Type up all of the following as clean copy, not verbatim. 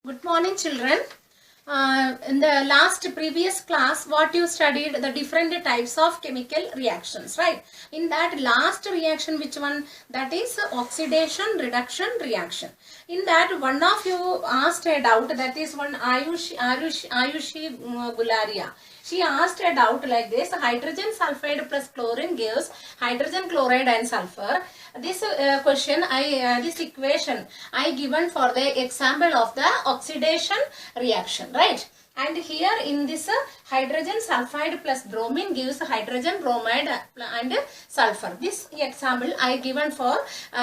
Good morning, children. In the last previous class, what you studied, the different types of chemical reactions, right? In that last reaction, which one? That is oxidation reduction reaction. In that, one of you asked a doubt, that is one Ayushi Gularia. She asked a doubt like this: hydrogen sulfide plus chlorine gives hydrogen chloride and sulfur. This question, this equation I given for the example of the oxidation reaction, right? And here in this hydrogen sulfide plus bromine gives hydrogen bromide and sulfur. This example I given for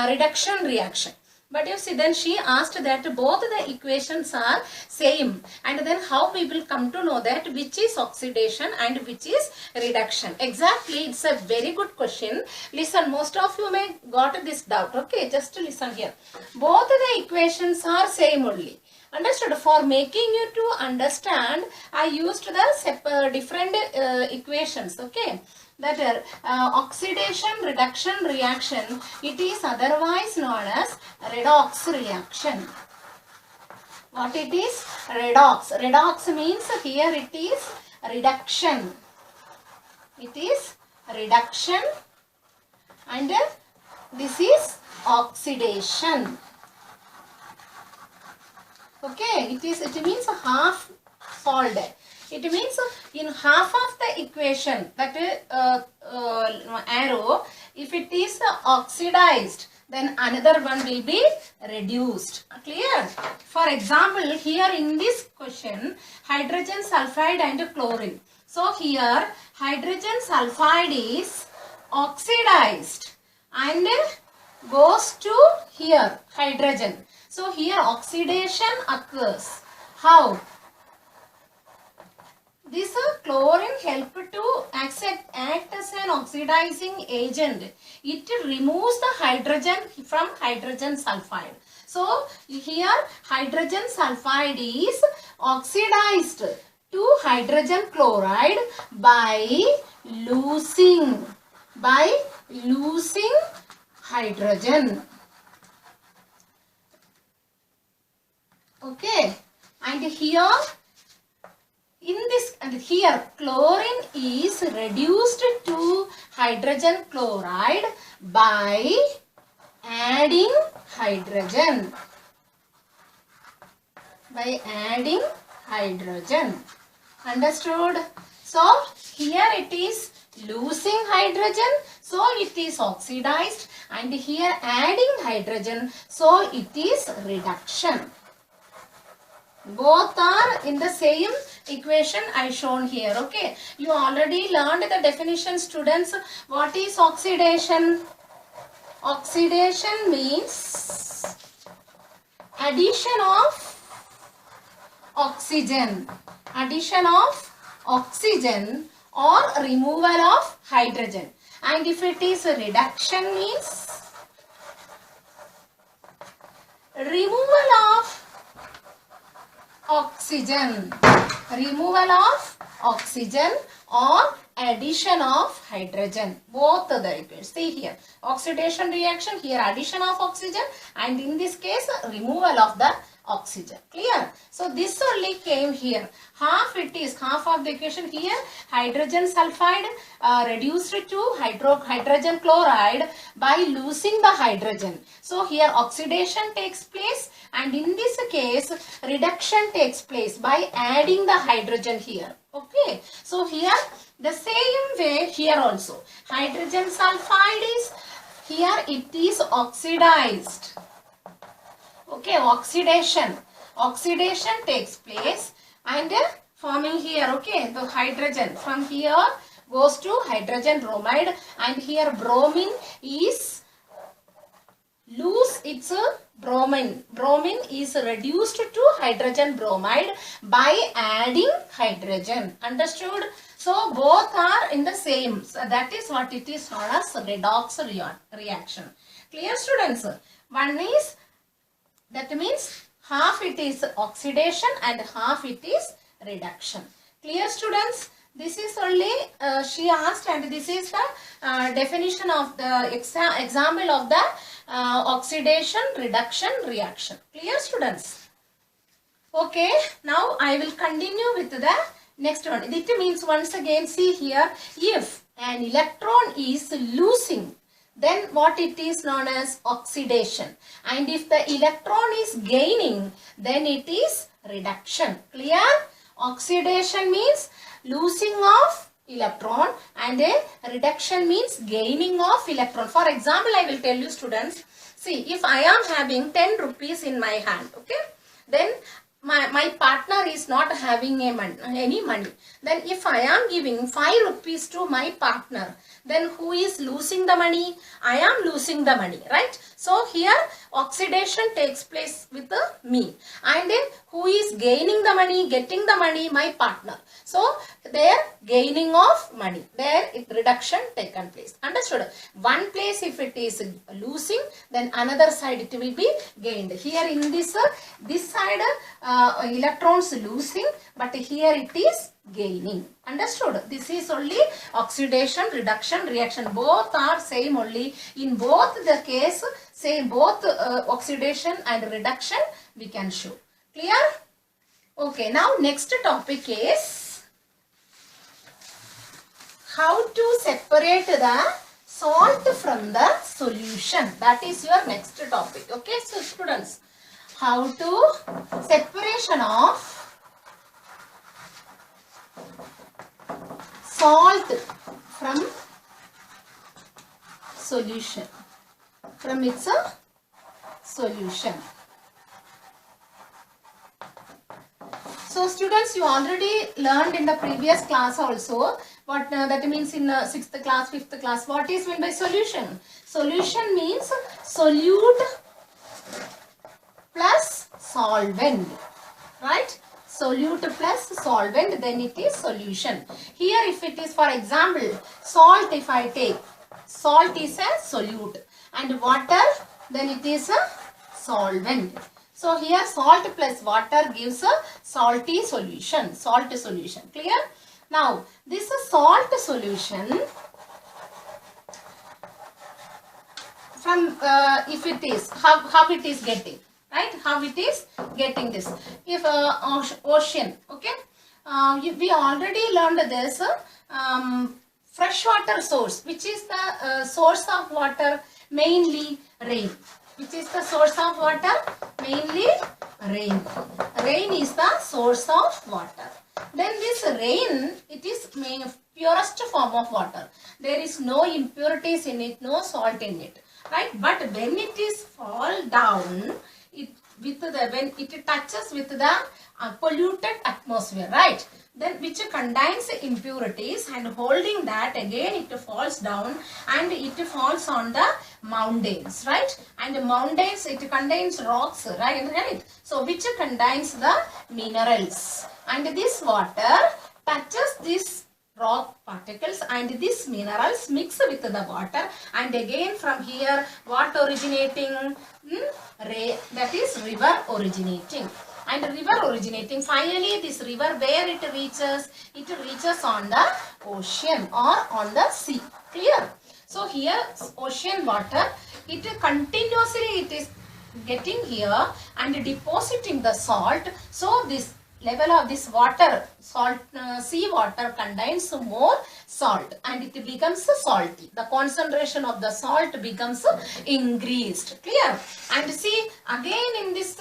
reduction reaction. But you see, then she asked that both the equations are same, and then how we will come to know that which is oxidation and which is reduction. Exactly, it's a very good question. Listen, most of you may got this doubt. Okay, just listen here. Both the equations are same only. Understood? For making you to understand, I used the different equations. Okay, that oxidation reduction reaction, it is otherwise known as redox reaction. What it is? Redox. Redox means here it is reduction. It is reduction, and this is oxidation. Okay, it means half solved. It means in half of the equation, that arrow, if it is oxidized, then another one will be reduced. Clear? For example, here in this question, hydrogen sulfide and chlorine. So here hydrogen sulfide is oxidized and goes to here hydrogen. So here oxidation occurs. How? This chlorine help to act as an oxidizing agent. It removes the hydrogen from hydrogen sulfide. So here hydrogen sulfide is oxidized to hydrogen chloride by losing hydrogen. Okay, and here in this, and here chlorine is reduced to hydrogen chloride by adding hydrogen. Understood? So here it is losing hydrogen, so it is oxidized, and here adding hydrogen, so it is reduction. Both are in the same equation I shown here. Okay, you already learned the definition, students. What is oxidation? Oxidation means addition of oxygen or removal of hydrogen. And if it is a reduction means removal of oxygen or addition of hydrogen. Both the equations. See here, oxidation reaction, here addition of oxygen, and in this case removal of the oxygen. Clear? So this only came here. Half of the equation here, hydrogen sulfide reduced to hydrogen chloride by losing the hydrogen. So here oxidation takes place, and in this case reduction takes place by adding the hydrogen here. Okay, so here the same way here also hydrogen sulfide is here, it is oxidized. Okay, oxidation takes place and forming here. Okay, the hydrogen from here goes to hydrogen bromide, and here bromine is lose its bromine is reduced to hydrogen bromide by adding hydrogen. Understood? So both are in the same. So that is what it is known as redox reaction. Clear, students? One is, that means half it is oxidation and half it is reduction. Clear, students? This is only she asked, and this is the definition of the example of the oxidation reduction reaction. Clear, students? Okay, now I will continue with the next one. It means once again, see here, if an electron is losing, then what it is known as oxidation. And if the electron is gaining, then it is reduction. Clear? Oxidation means losing of electron and a reduction means gaining of electron. For example, I will tell you students, see, if I am having 10 rupees in my hand, okay, then my partner is not having any money. Then if I am giving 5 rupees to my partner, then who is losing the money? I am losing the money, right? So here oxidation takes place with me. And then who is gaining the money, getting the money? My partner. So there gaining of money, there reduction taken place. Understood? One place if it is losing, then another side it will be gained. Here in this side electrons losing, but here it is gaining. Understood? This is only oxidation, reduction, reaction. Both are same only. In both the case, same both oxidation and reduction we can show. Clear? Okay, now next topic is how to separate the salt from the solution. That is your next topic. Okay, so students, how to separation of salt from solution, from its solution. So students, you already learned in the previous class also what that means in 6th class, 5th class. What is meant by solution? Solution means solute plus solvent, right? Solute plus solvent, then it is solution. Here if it is, for example, salt, if I take, salt is a solute and water, then it is a solvent. So here salt plus water gives a salty solution, salt solution. Clear? Now this salt solution, from if it is, how it is getting, right? How it is getting this. If ocean, okay, we already learned this freshwater source, which is the source of water, mainly rain. Which is the source of water? Mainly rain. Rain is the source of water. Then this rain, it is purest form of water. There is no impurities in it, no salt in it, right? But when it is fall down, when it touches with the polluted atmosphere, right? Then which contains impurities, and holding that again it falls down and it falls on the mountains, right? And mountains, it contains rocks, right? So which contains the minerals, and this water touches this rock particles and these minerals mix with the water, and again from here what originating? That is river originating. And river originating, finally this river where it reaches? It reaches on the ocean or on the sea. Clear? So here ocean water, it continuously it is getting here and depositing the salt. So this level of this water, salt, sea water contains more salt and it becomes salty. The concentration of the salt becomes increased. Clear? And see again in this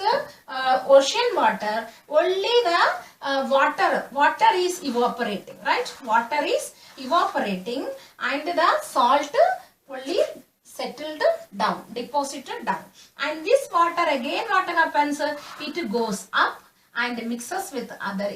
ocean water, only the water is evaporating, right? Water is evaporating and the salt only settled down, deposited down. And this water again what happens? It goes up and mixes with other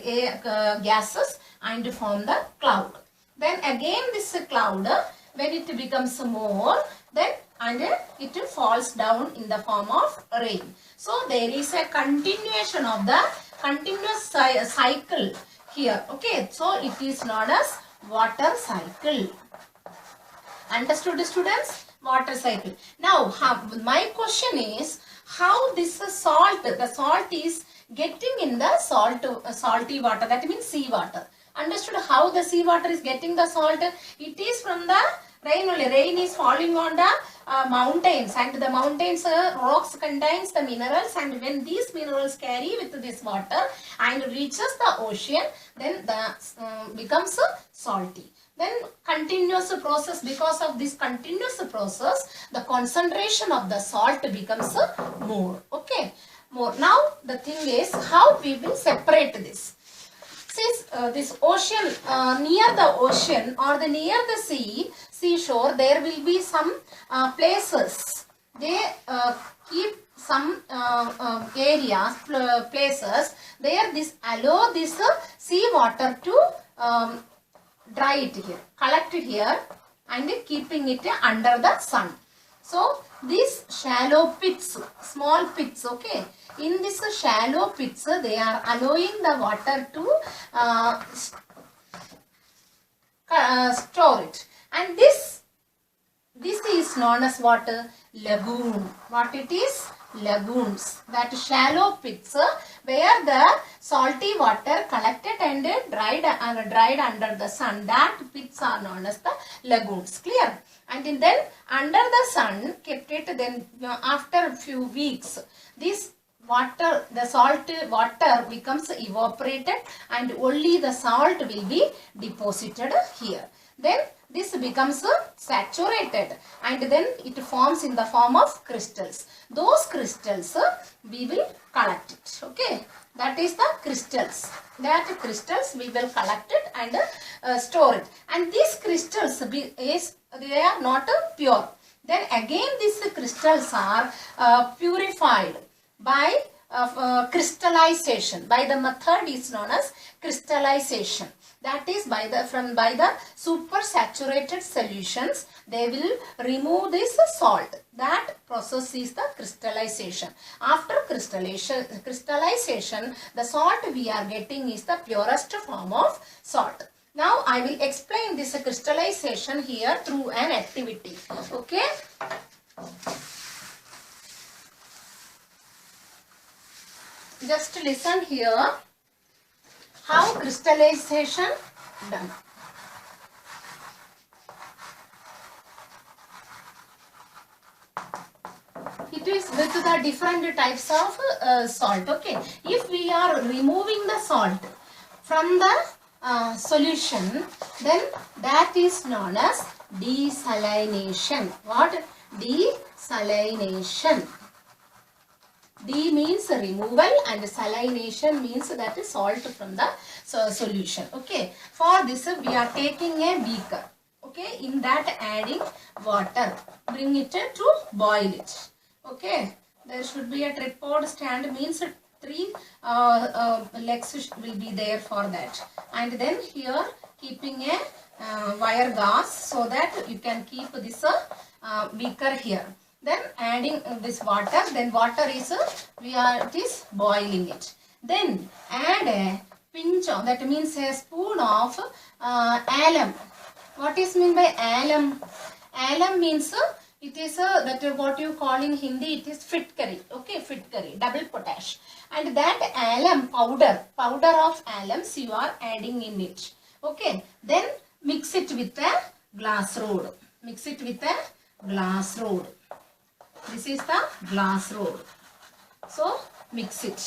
gases and form the cloud. Then again this cloud, when it becomes more, then and it falls down in the form of rain. So there is a continuation of the continuous cycle here. Okay, so it is known as water cycle. Understood, students? Water cycle. Now my question is, how this salt, the salt is getting in the salty water, that means sea water. Understood how the sea water is getting the salt? It is from the Rain only. Rain is falling on the mountains, and the mountains rocks contains the minerals, and when these minerals carry with this water and reaches the ocean, then the becomes salty. Then continuous process, because of this continuous process, the concentration of the salt becomes more. Okay, more. Now the thing is how we will separate this. Since this ocean, near the ocean or the near the seashore, there will be some places. They keep some areas, places. There this allow this sea water to dry it here, collect it here, and keeping it under the sun. So these shallow pits, small pits, okay. In this shallow pits, they are allowing the water to store it, and this is known as what? Lagoon. What it is? Lagoons. That shallow pits where the salty water collected and dried under the sun. That pits are known as the lagoons. Clear? And then under the sun kept it. Then after a few weeks, this water, the salt water becomes evaporated, and only the salt will be deposited here. Then this becomes saturated, and then it forms in the form of crystals. Those crystals we will collect it. Okay, that is the crystals. That crystals we will collect it and store it. And these crystals they are not pure. Then again these crystals are purified by crystallization. By the method is known as crystallization. That is by the super saturated solutions, they will remove this salt. That process is the crystallization. After crystallization, the salt we are getting is the purest form of salt. Now I will explain this crystallization here through an activity. Okay. Just listen here. How crystallization done. It is with the different types of salt. Okay. If we are removing the salt from the solution, then that is known as desalination. What? Desalination. D means removal and salination means that is salt from the solution. Okay. For this we are taking a beaker. Okay. In that adding water. Bring it to boil it. Okay. There should be a tripod stand, means 3 legs will be there for that. And then here keeping a wire gauze so that you can keep this beaker here. Then adding this water, then water is it is boiling it. Then add a pinch of, that means a spoon of alum. What is mean by alum? Alum means it is that what you call in Hindi, it is fitkari. Okay, fitkari, double potash. And that alum powder of alums you are adding in it. Okay, then mix it with a glass rod. Mix it with a glass rod. This is the glass rod. So mix it.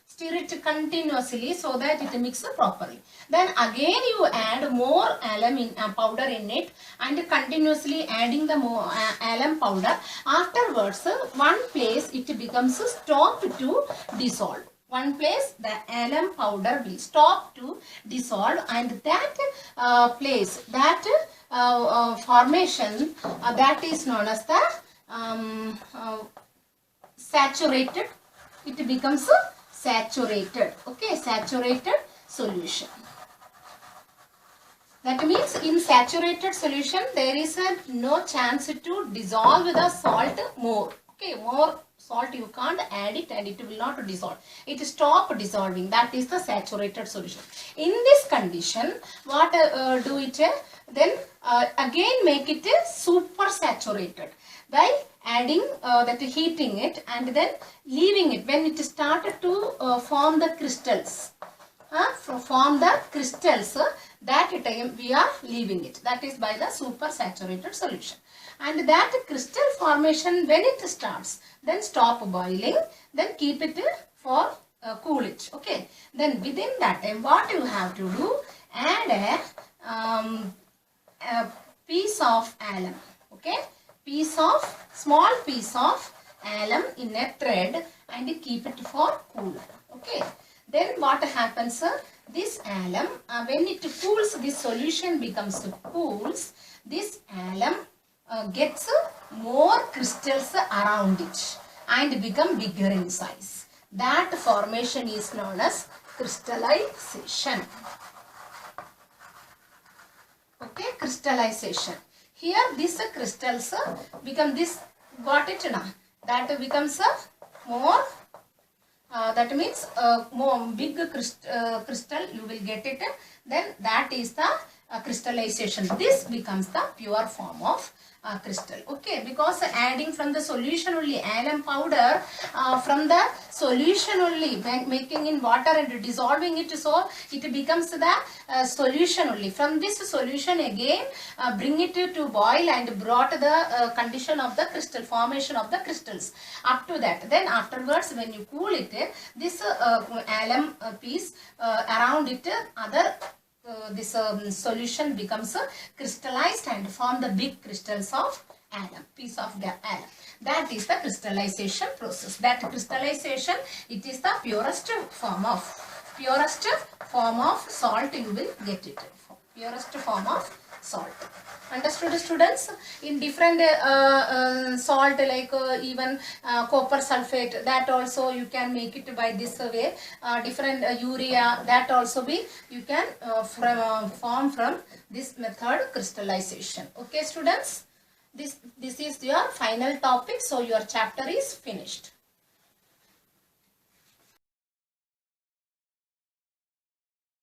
Stir it continuously so that it mixes properly. Then again you add more alum powder in it and continuously adding the more alum powder. Afterwards, one place it becomes stop to dissolve. One place the alum powder will stop to dissolve, and that place, that formation, that is known as the saturated. It becomes saturated. Okay, saturated solution. That means in saturated solution there is no chance to dissolve the salt more. Okay, more salt you can't add it and it will not dissolve. It stop dissolving. That is the saturated solution. In this condition, what do it? Then again make it super saturated by adding that heating it and then leaving it. When it started to form the crystals, form the crystals, that time we are leaving it. That is by the supersaturated solution. And that crystal formation, when it starts, then stop boiling, then keep it for cool it. Okay. Then within that time, what you have to do, add a piece of alum. Okay. Small piece of alum in a thread and keep it for cool. Okay. Then what happens, this alum, when it cools, this solution becomes cools, this alum gets more crystals around it and become bigger in size. That formation is known as crystallization. Okay, crystallization. Here these crystals become this, got it now? That becomes more, that means more big crystal you will get it. Then that is the crystallization. This becomes the pure form of crystal. Okay, because adding from the solution only, alum powder from the solution only, making in water and dissolving it, so it becomes the solution only. From this solution again bring it to boil and brought the condition of the crystal, formation of the crystals up to that. Then afterwards when you cool it, this alum piece around it, other this solution becomes crystallized and form the big crystals of alum, piece of the alum. That is the crystallization process. That crystallization, it is the purest form of salt you will get it. Purest form of salt. Understood, students? In different salt, like even copper sulfate, that also you can make it by this way. Different urea, that also be you can form from this method, crystallization. Okay, students? This is your final topic, so your chapter is finished.